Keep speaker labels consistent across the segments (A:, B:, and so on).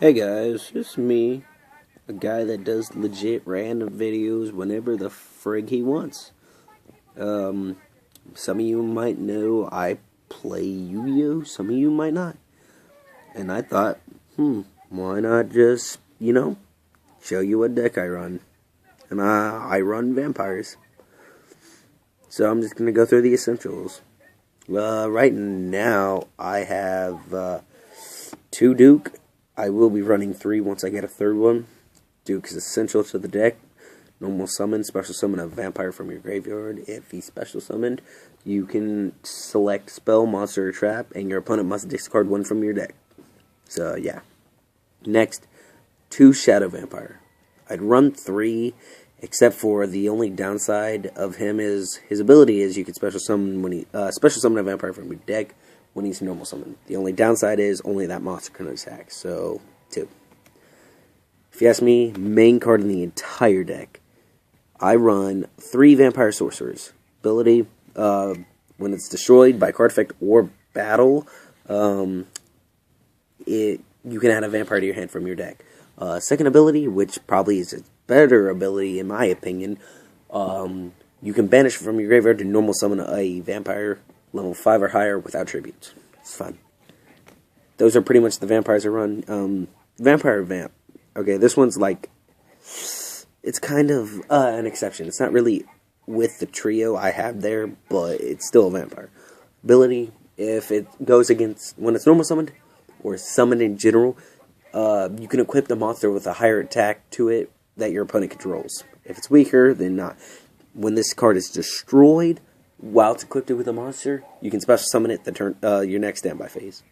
A: Hey guys, it's me, a guy that does legit random videos whenever the frig he wants. Um, some of you might know I play Yu-Gi-Oh!, some of you might not. And I thought, why not just, show you what deck I run. And I run vampires. So I'm just gonna go through the essentials. Right now, I have 2 Duke. I will be running 3 once I get a 3rd one. Duke is essential to the deck. Normal summon, special summon a vampire from your graveyard. If he's special summoned, you can select spell, monster, or trap, and your opponent must discard 1 from your deck. So, yeah. Next, 2 Shadow Vampire. I'd run 3, except for the only downside of him is his ability is you can special summon a vampire from your deck when he's normal summon. The only downside is only that monster can attack, so 2. If you ask me, main card in the entire deck, I run 3 Vampire Sorcerers. Ability, when it's destroyed by card effect or battle, you can add a vampire to your hand from your deck. Second ability, which probably is a better ability in my opinion, you can banish from your graveyard to normal summon a vampire level 5 or higher without tributes. It's fun. Those are pretty much the vampires I run. Vampire Vamp. Okay, this one's like, it's kind of an exception. It's not really with the trio I have there, but it's still a vampire. Ability, if it goes against, when it's normal summoned, or summoned in general, you can equip the monster with a higher attack to it that your opponent controls. If it's weaker, then not. When this card is destroyed, while it's equipped with a monster, you can special summon it the turn your next standby phase.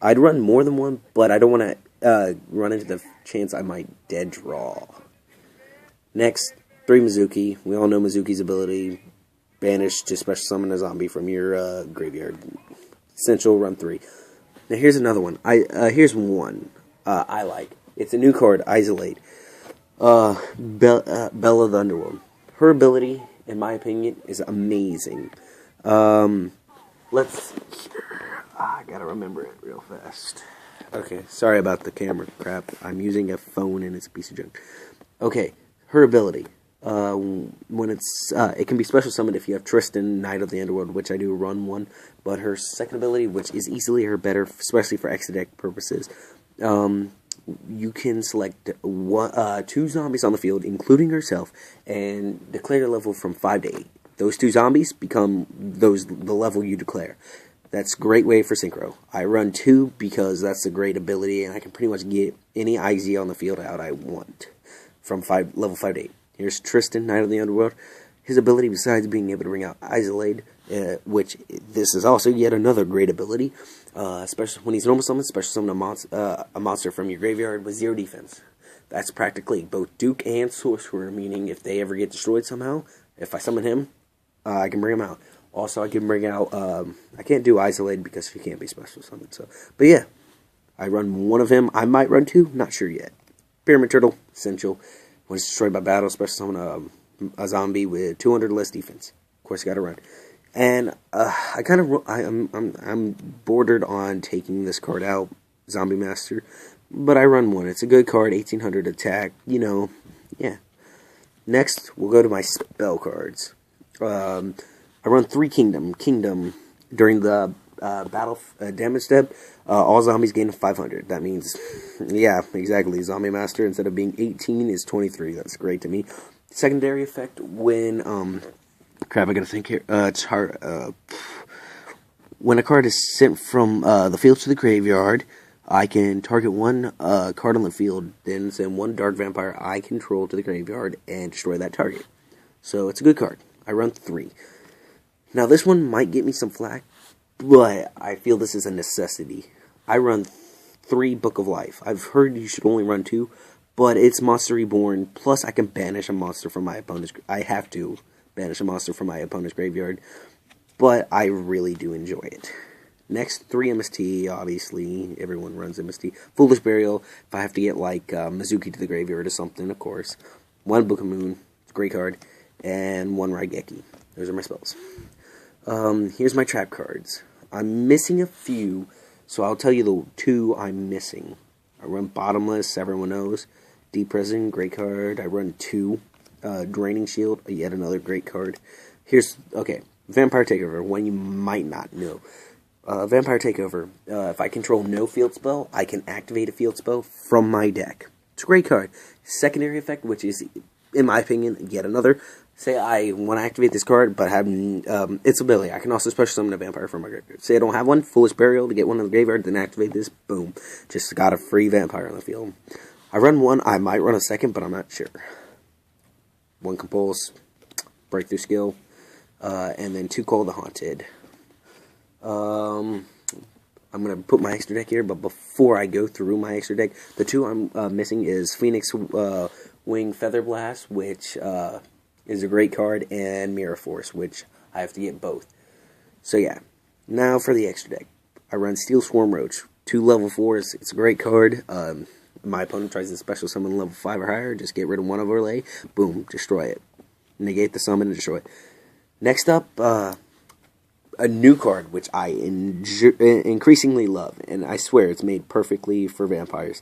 A: I'd run more than 1, but I don't want to run into the chance I might dead draw. Next, 3 Mizuki. We all know Mizuki's ability. Banish to special summon a zombie from your graveyard. Essential, run 3. Now here's another one. Here's one I like. It's a new card, Isolate. Bella the Underworld. Her ability, in my opinion, is amazing. Let's see here. I gotta remember it real fast. Okay, sorry about the camera crap. I'm using a phone and it's a piece of junk. Okay, her ability. When it can be special summoned if you have Tristan, Knight of the Underworld, which I do run 1. But her second ability, which is easily her better, especially for extra deck purposes, you can select 2 zombies on the field, including herself, and declare your level from 5 to 8. Those 2 zombies become the level you declare. That's a great way for synchro. I run 2 because that's a great ability, and I can pretty much get any IZ on the field out I want from level 5 to 8. Here's Tristan, Knight of the Underworld. His ability, besides being able to bring out Isolate, which this is also yet another great ability, especially when he's normal summon, special summon a monster from your graveyard with 0 defense. That's practically both Duke and Sorcerer, meaning if they ever get destroyed somehow, if I summon him, I can bring him out. Also, I can bring out, I can't do Isolate because he can't be special summoned, but yeah, I run 1 of him. I might run 2, not sure yet. Pyramid Turtle, essential. When it's destroyed by battle, special summon a zombie with 200 less defense. Of course, you gotta run. And I'm bordered on taking this card out, Zombie Master, but I run 1. It's a good card, 1800 attack. Yeah. Next, we'll go to my spell cards. I run 3 Kingdom. During the battle damage step, all zombies gain 500. That means, yeah, exactly. Zombie Master, instead of being 18, is 23. That's great to me. Secondary effect, when, crap, I gotta think here. It's hard. When a card is sent from the field to the graveyard, I can target 1 card on the field, then send 1 Dark Vampire I control to the graveyard and destroy that target. So it's a good card. I run 3. Now this one might get me some flack, but I feel this is a necessity. I run 3 Book of Life. I've heard you should only run 2, but it's Monster Reborn, plus I can banish a monster from my opponent's... I have to banish a monster from my opponent's graveyard, but I really do enjoy it. Next, 3 MST, obviously, everyone runs MST. Foolish Burial, if I have to get, like, Mizuki to the graveyard or something, of course. 1 Book of Moon, it's a great card, and 1 Raigeki. Those are my spells. Here's my trap cards. I'm missing a few, so I'll tell you the 2 I'm missing. I run Bottomless, everyone knows. Deep Prison, great card. I run 2. Draining Shield, yet another great card. Okay, Vampire Takeover, one you might not know. Vampire Takeover, if I control no field spell, I can activate a field spell from my deck. It's a great card. Secondary effect, which is, in my opinion, yet another. Say I want to activate this card, but have its ability. I can also special summon a vampire from my graveyard. Say I don't have one, Foolish Burial to get one in the graveyard, then activate this, boom. Just got a free vampire on the field. I run 1, I might run a second, but I'm not sure. 1 Compulse, Breakthrough Skill, and then 2 Call the Haunted. I'm going to put my extra deck here, but before I go through my extra deck, the 2 I'm missing is Phoenix Wing Feather Blast, which is a great card, and Mirror Force, which I have to get both. So yeah, now for the extra deck. I run Steel Swarm Roach, 2 level 4s. It's a great card. My opponent tries to special summon level 5 or higher, just get rid of 1 overlay, boom, destroy it. Negate the summon and destroy it. Next up, a new card, which I increasingly love, and I swear it's made perfectly for vampires.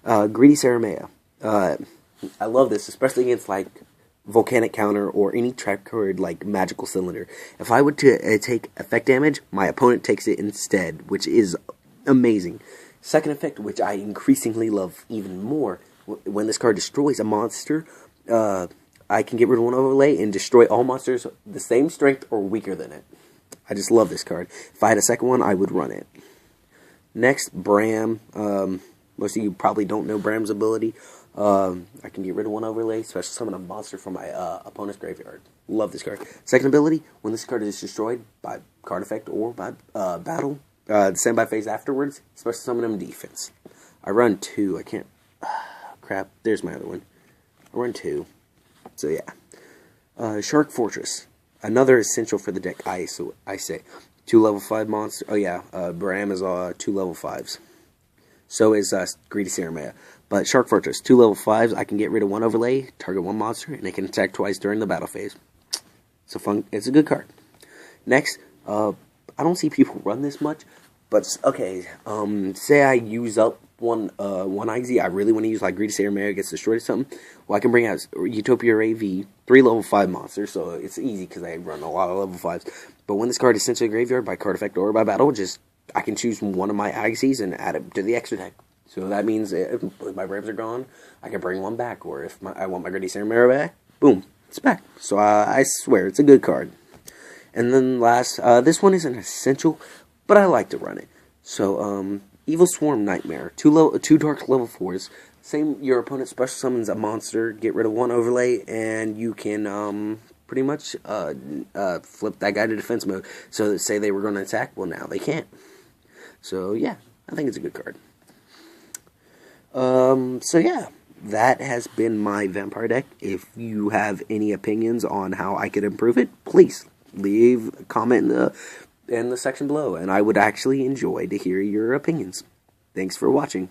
A: Greedy Saramea. I love this, especially against, like, Volcanic Counter or any trap card like Magical Cylinder. If I were to take effect damage, my opponent takes it instead, which is amazing. Second effect, which I increasingly love even more, when this card destroys a monster, I can get rid of 1 overlay and destroy all monsters the same strength or weaker than it. I just love this card. If I had a second one, I would run it. Next, Bram. Most of you probably don't know Bram's ability. I can get rid of 1 overlay, special summon a monster from my opponent's graveyard. Love this card. Second ability, when this card is destroyed by card effect or by battle, standby phase afterwards, special summon him defense. I run 2. I can't... crap, there's my other one. I run 2. So yeah. Shark Fortress. Another essential for the deck, I say. 2 level 5 monster. Oh yeah, Bram is 2 level 5s. So is Greedy Saramea. But Shark Fortress, 2 level 5s, I can get rid of 1 overlay, target 1 monster, and it can attack twice during the battle phase. It's a good card. Next, I don't see people run this much, but okay, say I use up one IZ, I really want to use like Greedy Saramea gets destroyed or something. Well, I can bring out Utopia AV, 3 level 5 monsters, so it's easy because I run a lot of level 5s. But when this card is sent to the graveyard by card effect or by battle, I can choose one of my IZs and add it to the extra deck. So that means if my Braves are gone, I can bring 1 back. Or if I want my Greedy Saramea back, boom, it's back. So I swear, it's a good card. And then last, this one isn't essential, but I like to run it. So, Evil Swarm Nightmare, 2 dark level 4s. Your opponent special summons a monster, get rid of 1 overlay, and you can pretty much flip that guy to defense mode. So say they were going to attack, well now they can't. So yeah, I think it's a good card. So yeah, that has been my vampire deck. If you have any opinions on how I could improve it, please leave a comment in the section below, and I would actually enjoy to hear your opinions. Thanks for watching.